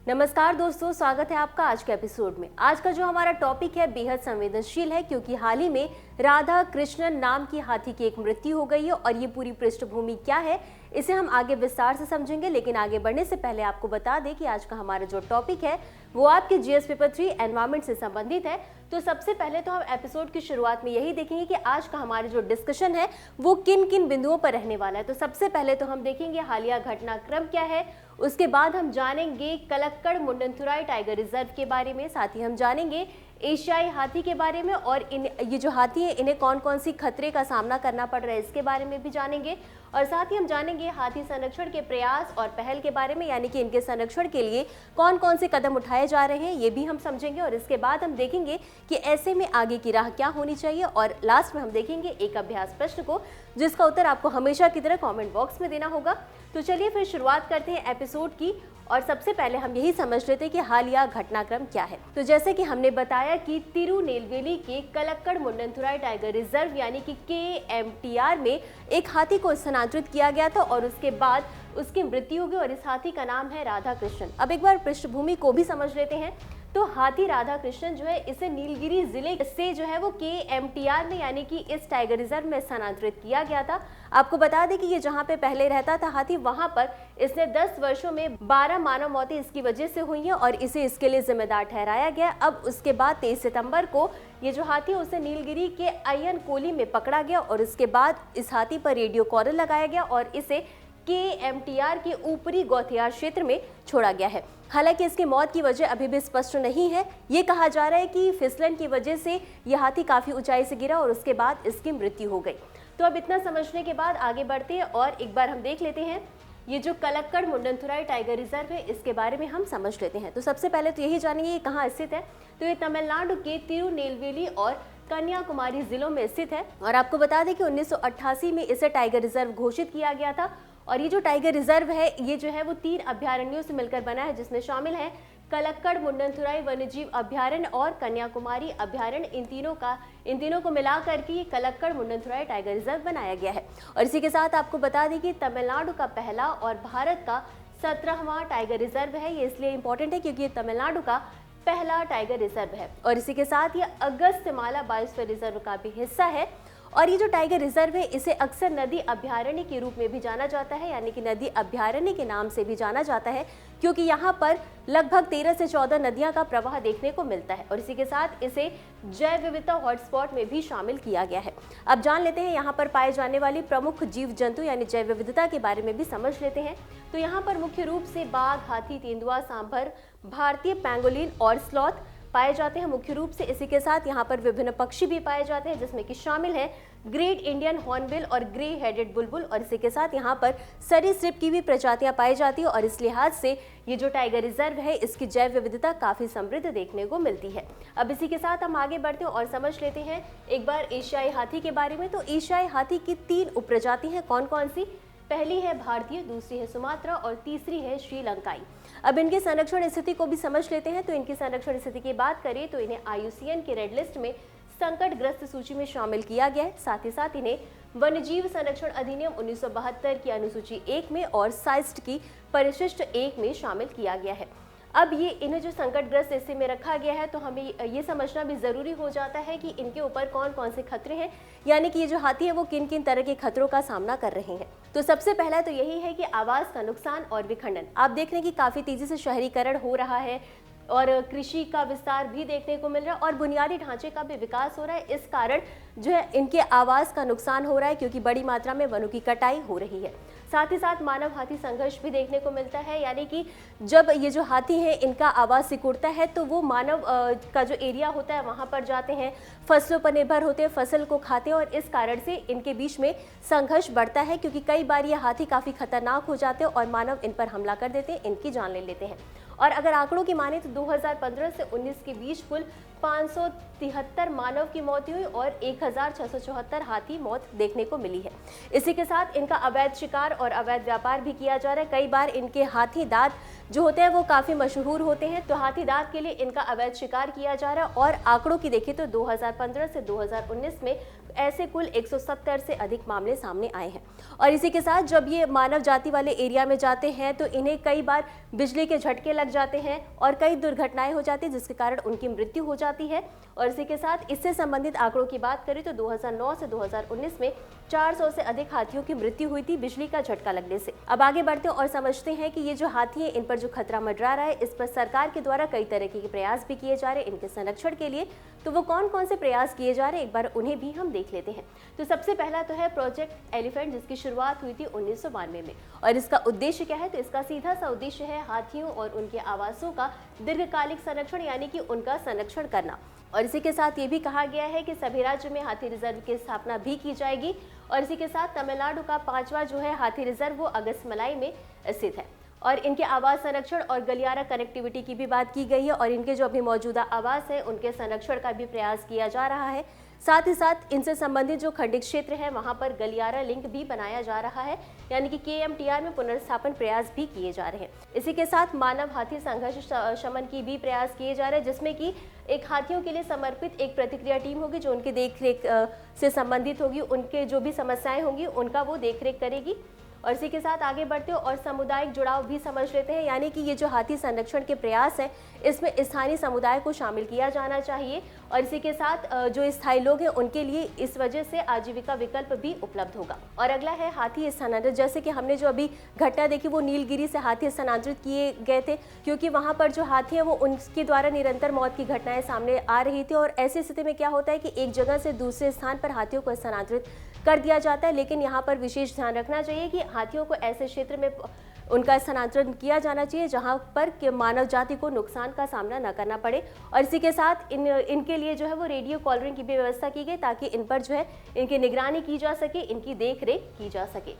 नमस्कार दोस्तों, स्वागत है आपका आज के एपिसोड में। आज का जो हमारा टॉपिक है बेहद संवेदनशील है, क्योंकि हाल ही में राधा कृष्णन नाम की हाथी की एक मृत्यु हो गई है और ये पूरी पृष्ठभूमि क्या है इसे हम आगे विस्तार से समझेंगे। लेकिन आगे बढ़ने से पहले आपको बता दें कि आज का हमारा जो टॉपिक है वो आपके जीएस पेपर 3 एनवायरमेंट से संबंधित है। तो सबसे पहले तो हम एपिसोड की शुरुआत में यही देखेंगे कि आज का हमारा जो डिस्कशन है वो किन किन बिंदुओं पर रहने वाला है। तो सबसे पहले तो हम देखेंगे हालिया घटनाक्रम क्या है, उसके बाद हम जानेंगे कलक्कड़ मुंडनथुराई टाइगर रिजर्व के बारे में, साथ ही हम जानेंगे एशियाई हाथी के बारे में और ये जो हाथी है इन्हें कौन कौन सी खतरे का सामना करना पड़ रहा है इसके बारे में भी जानेंगे। और साथ ही हम जानेंगे हाथी संरक्षण के प्रयास और पहल के बारे में, यानी कि इनके संरक्षण के लिए कौन कौन से कदम उठाए जा रहे हैं ये भी हम समझेंगे। और इसके बाद हम देखेंगे कि ऐसे में आगे की राह क्या होनी चाहिए। और लास्ट में हम देखेंगे एक अभ्यास प्रश्न को जिसका उत्तर आपको हमेशा की तरह कमेंट बॉक्स में देना होगा। तो चलिए फिर शुरुआत करते हैं एपिसोड की। और सबसे पहले हम यही समझ लेते हैं कि हालिया घटनाक्रम क्या है। तो जैसे कि हमने बताया कि तिरुनेलवेली के कलक्कड़ मुंडनथुराई टाइगर रिजर्व यानी कि KMTR में एक हाथी को स्थानांतरित किया गया था और उसके बाद उसकी मृत्यु हो गई और इस हाथी का नाम है राधा कृष्णन। अब एक बार पृष्ठभूमि को भी समझ लेते हैं। तो हाथी राधा कृष्णन जो है इसे नीलगिरी जिले से जो है वो KMTR में यानी कि इस टाइगर रिजर्व में स्थानांतरित किया गया था। आपको बता दें कि ये जहां पे पहले रहता था हाथी, वहां पर इसने 10 वर्षों में 12 मानव मौतें इसकी वजह से हुई हैं और इसे इसके लिए जिम्मेदार ठहराया गया। अब उसके बाद 23 सितंबर को ये जो हाथी है उसे नीलगिरी के अयन कोली में पकड़ा गया और उसके बाद इस हाथी पर रेडियो कॉलर लगाया गया और इसे KMTR के ऊपरी गौथियार क्षेत्र में छोड़ा गया है। हालांकि इसकी मौत की वजह अभी भी स्पष्ट नहीं है। ये कहा जा रहा है कि फिसलन की वजह से यह हाथी काफी ऊंचाई से गिरा और उसके बाद इसकी मृत्यु हो गई। तो अब इतना समझने के बाद आगे बढ़ते हैं और एक बार हम देख लेते हैं ये जो कलक्कड़ मुंडनथुराई टाइगर रिजर्व है इसके बारे में हम समझ लेते हैं। तो सबसे पहले तो यही जानेंगे ये कहाँ स्थित है। तो ये तमिलनाडु के तिरुनेलवेली और कन्याकुमारी जिलों में स्थित है। और आपको बता दें कि 1988 में इसे टाइगर रिजर्व घोषित किया गया था। और ये जो टाइगर रिजर्व है ये जो है वो 3 अभ्यारण्यों से मिलकर बना है, जिसमें शामिल है कलक्कड़ मुंडनथुराई वन्यजीव अभ्यारण्य और कन्याकुमारी अभ्यारण्य। इन तीनों को मिलाकर के कलक्कड़ मुंडनथुराई टाइगर रिजर्व बनाया गया है। और इसी के साथ आपको बता दें कि तमिलनाडु का पहला और भारत का 17वां टाइगर रिजर्व है। ये इसलिए इंपॉर्टेंट है क्योंकि ये तमिलनाडु का पहला टाइगर रिजर्व है और इसी के साथ ये अगस्त्यमाला बायोस्फीयर रिजर्व का भी हिस्सा है। और ये जो टाइगर रिजर्व है इसे अक्सर नदी अभ्यारण्य के रूप में भी जाना जाता है, यानी कि नदी अभ्यारण्य के नाम से भी जाना जाता है, क्योंकि यहाँ पर लगभग 13 से 14 नदियां का प्रवाह देखने को मिलता है। और इसी के साथ इसे जैव विविधता हॉटस्पॉट में भी शामिल किया गया है। अब जान लेते हैं यहाँ पर पाए जाने वाली प्रमुख जीव जंतु यानी जैव विविधता के बारे में भी समझ लेते हैं। तो यहाँ पर मुख्य रूप से बाघ, हाथी, तेंदुआ, सांभर, भारतीय पैंगोलिन और स्लॉथ पाए जाते हैं मुख्य रूप से। इसी के साथ यहाँ पर विभिन्न पक्षी भी पाए जाते हैं, जिसमें कि शामिल है ग्रेट इंडियन हॉर्नबिल और ग्रे हेडेड बुलबुल। और इसी के साथ यहाँ पर सरीसृप की भी प्रजातियां पाई जाती है और इस लिहाज से ये जो टाइगर रिजर्व है इसकी जैव विविधता काफी समृद्ध देखने को मिलती है। अब इसी के साथ हम आगे बढ़ते हैं और समझ लेते हैं एक बार एशियाई हाथी के बारे में। तो एशियाई हाथी की 3 उपप्रजाति हैं। कौन कौन सी? पहली है भारतीय, दूसरी है सुमात्रा और तीसरी है श्रीलंकाई। अब इनके संरक्षण स्थिति को भी समझ लेते हैं। तो इनकी संरक्षण स्थिति की बात करें तो इन्हें IUCN के रेड लिस्ट में संकटग्रस्त सूची में शामिल किया गया है। साथ ही साथ इन्हें वन्यजीव संरक्षण अधिनियम 1972 की अनुसूची 1 में और साइस्ट की परिशिष्ट 1 में शामिल किया गया है। अब ये इन्हें जो संकटग्रस्त स्थिति में रखा गया है तो हमें ये समझना भी जरूरी हो जाता है कि इनके ऊपर कौन कौन से खतरे हैं, यानी कि ये जो हाथी है वो किन किन तरह के खतरों का सामना कर रहे हैं। तो सबसे पहला तो यही है कि आवास का नुकसान और विखंडन। आप देख रहे हैं कि काफी तेजी से शहरीकरण हो रहा है और कृषि का विस्तार भी देखने को मिल रहा है और बुनियादी ढांचे का भी विकास हो रहा है। इस कारण जो है इनके आवास का नुकसान हो रहा है, क्योंकि बड़ी मात्रा में वनों की कटाई हो रही है। साथ ही साथ मानव हाथी संघर्ष भी देखने को मिलता है, यानी कि जब ये जो हाथी है इनका आवास सिकुड़ता है तो वो मानव का जो एरिया होता है वहाँ पर जाते हैं, फसलों पर निर्भर होते हैं, फसल को खाते हैं और इस कारण से इनके बीच में संघर्ष बढ़ता है, क्योंकि कई बार ये हाथी काफ़ी खतरनाक हो जाते हैं और मानव इन पर हमला कर देते हैं, इनकी जान ले लेते हैं। और अगर आंकड़ों की माने तो 2015 से 19 के बीच कुल 573 मानव की मौत हुई और 1674 हाथी मौत देखने को मिली है। इसी के साथ इनका अवैध शिकार और अवैध व्यापार भी किया जा रहा है। कई बार इनके हाथी दांत जो होते हैं वो काफ़ी मशहूर होते हैं, तो हाथी दांत के लिए इनका अवैध शिकार किया जा रहा है। और आंकड़ों की देखें तो 2015 से 2019 में ऐसे कुल 170 से अधिक मामले सामने आए हैं। और इसी के साथ जब ये मानव जाति वाले एरिया में जाते हैं तो इन्हें कई बार बिजली के झटके लग जाते हैं और कई दुर्घटनाएं हो जाती हैं, जिसके कारण उनकी मृत्यु हो जाती है। और इसी के साथ इससे संबंधित आंकड़ों की बात करें तो 2009 से 2019 में 400 से अधिक हाथियों की मृत्यु हुई थी बिजली का झटका लगने से। अब आगे बढ़ते हैं और समझते हैं कि ये जो हाथी है, इन पर जो खतरा मंडरा रहा है, इस पर सरकार के द्वारा कई तरह के प्रयास भी किए जा रहे हैं इनके संरक्षण के लिए। तो वो कौन कौन से प्रयास किए जा रहे हैं, एक बार उन्हें भी हम देख लेते हैं। तो सबसे पहला तो है प्रोजेक्ट एलिफेंट, जिसकी शुरुआत हुई थी 1992 में। और इसका उद्देश्य क्या है, तो इसका सीधा सा उद्देश्य है हाथियों और उनके आवासों का दीर्घकालिक संरक्षण, यानी कि उनका संरक्षण करना। और इसी के साथ ये भी कहा गया है कि सभी राज्यों में हाथी रिजर्व की स्थापना भी की जाएगी। और इसी के साथ तमिलनाडु का 5वां जो है हाथी रिजर्व वो अगस्त्यमलाई में स्थित है। और इनके आवास संरक्षण और गलियारा कनेक्टिविटी की भी बात की गई है। और इनके जो अभी मौजूदा आवास है उनके संरक्षण का भी प्रयास किया जा रहा है। साथ ही साथ इनसे संबंधित जो खंडित क्षेत्र है वहां पर गलियारा लिंक भी बनाया जा रहा है, यानी कि KMTR में पुनर्स्थापन प्रयास भी किए जा रहे हैं। इसी के साथ मानव हाथी संघर्ष शमन की भी प्रयास किए जा रहे हैं, जिसमें कि एक हाथियों के लिए समर्पित एक प्रतिक्रिया टीम होगी जो उनकी देखरेख से संबंधित होगी, उनके जो भी समस्याएं होंगी उनका वो देखरेख करेगी। और इसी के साथ आगे बढ़ते हो और सामुदायिक जुड़ाव भी समझ लेते हैं, यानी कि ये जो हाथी संरक्षण के प्रयास है इसमें स्थानीय समुदाय को शामिल किया जाना चाहिए। और इसी के साथ जो स्थायी लोग हैं उनके लिए इस वजह से आजीविका विकल्प भी उपलब्ध होगा। और अगला है हाथी स्थानांतरित। जैसे कि हमने जो अभी घटना देखी वो नीलगिरी से हाथी स्थानांतरित किए गए थे, क्योंकि वहाँ पर जो हाथी है वो उनके द्वारा निरंतर मौत की घटनाएं सामने आ रही थी। और ऐसी स्थिति में क्या होता है कि एक जगह से दूसरे स्थान पर हाथियों को स्थानांतरित कर दिया जाता है, लेकिन यहाँ पर विशेष ध्यान रखना चाहिए कि हाथियों को ऐसे क्षेत्र में उनका स्थानांतरण किया जाना चाहिए जहां पर मानव जाति को नुकसान का सामना न करना पड़े। और इसी के साथ इनके लिए जो है वो रेडियो कॉलरिंग की भी व्यवस्था की गई, ताकि इन पर जो है इनकी निगरानी की जा सके, इनकी देखरेख की जा सके।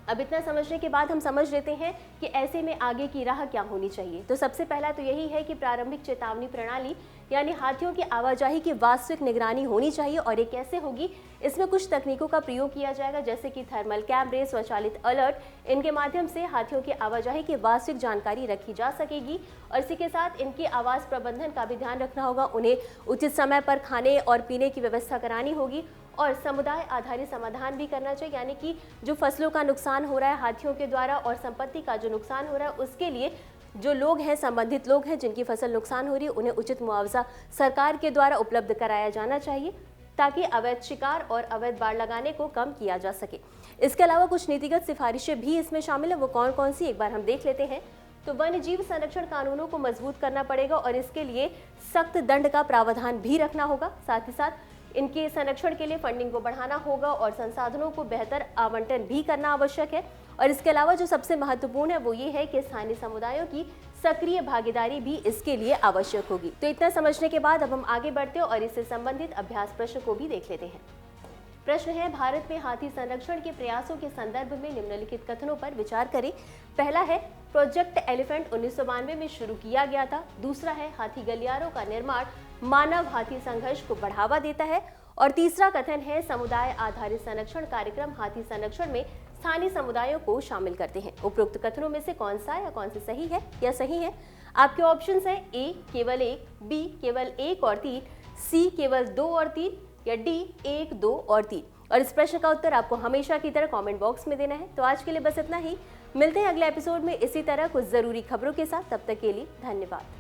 अब इतना समझने के बाद हम समझ लेते हैं कि ऐसे में आगे की राह क्या होनी चाहिए। तो सबसे पहला तो यही है कि प्रारंभिक चेतावनी प्रणाली यानी हाथियों की आवाजाही की वास्तविक निगरानी होनी चाहिए। और ये कैसे होगी, इसमें कुछ तकनीकों का प्रयोग किया जाएगा, जैसे कि थर्मल कैमरे, स्वचालित अलर्ट। इनके माध्यम से हाथियों की आवाजाही की वास्तविक जानकारी रखी जा सकेगी। और इसी के साथ इनकी आवास प्रबंधन का भी ध्यान रखना होगा, उन्हें उचित समय पर खाने और पीने की व्यवस्था करानी होगी। और समुदाय आधारित समाधान भी करना चाहिए, यानी कि जो फसलों का नुकसान हो रहा है हाथियों के द्वारा और संपत्ति का जो नुकसान हो रहा है उसके लिए जो लोग हैं, संबंधित लोग हैं जिनकी फसल नुकसान हो रही है, उन्हें उचित मुआवजा सरकार के द्वारा उपलब्ध कराया जाना चाहिए, ताकि अवैध शिकार और अवैध बाड़ लगाने को कम किया जा सके। इसके अलावा कुछ नीतिगत सिफारिशें भी इसमें शामिल है, वो कौन कौन सी एक बार हम देख लेते हैं। तो वन्य जीव संरक्षण कानूनों को मजबूत करना पड़ेगा और इसके लिए सख्त दंड का प्रावधान भी रखना होगा। साथ ही साथ इनके संरक्षण के लिए फंडिंग को बढ़ाना होगा और संसाधनों को बेहतर आवंटन भी करना आवश्यक है। और इसके अलावा जो सबसे महत्वपूर्ण है वो ये है कि स्थानीय समुदायों की सक्रिय भागीदारी भी इसके लिए आवश्यक होगी। तो इतना समझने के बाद अब हम आगे बढ़ते हैं और इससे संबंधित अभ्यास प्रश्न को भी देख लेते हैं। प्रश्न है, भारत में हाथी संरक्षण के प्रयासों के संदर्भ में निम्नलिखित कथनों पर विचार करें। पहला है, प्रोजेक्ट एलिफेंट 1992 में शुरू किया गया था। दूसरा है, हाथी गलियारों का निर्माण मानव हाथी संघर्ष को बढ़ावा देता है। और तीसरा कथन है, समुदाय आधारित संरक्षण कार्यक्रम हाथी संरक्षण में स्थानीय समुदायों को शामिल करते हैं। उपरोक्त कथनों में से कौन सा या कौन से सही है या सही है? आपके ऑप्शंस हैं ए केवल 1, बी केवल 1 और 3, सी केवल 2 और 3 या डी 1, 2 और 3। और इस प्रश्न का उत्तर आपको हमेशा की तरह कमेंट बॉक्स में देना है। तो आज के लिए बस इतना ही, मिलते हैं अगले एपिसोड में इसी तरह कुछ जरूरी खबरों के साथ। तब तक के लिए धन्यवाद।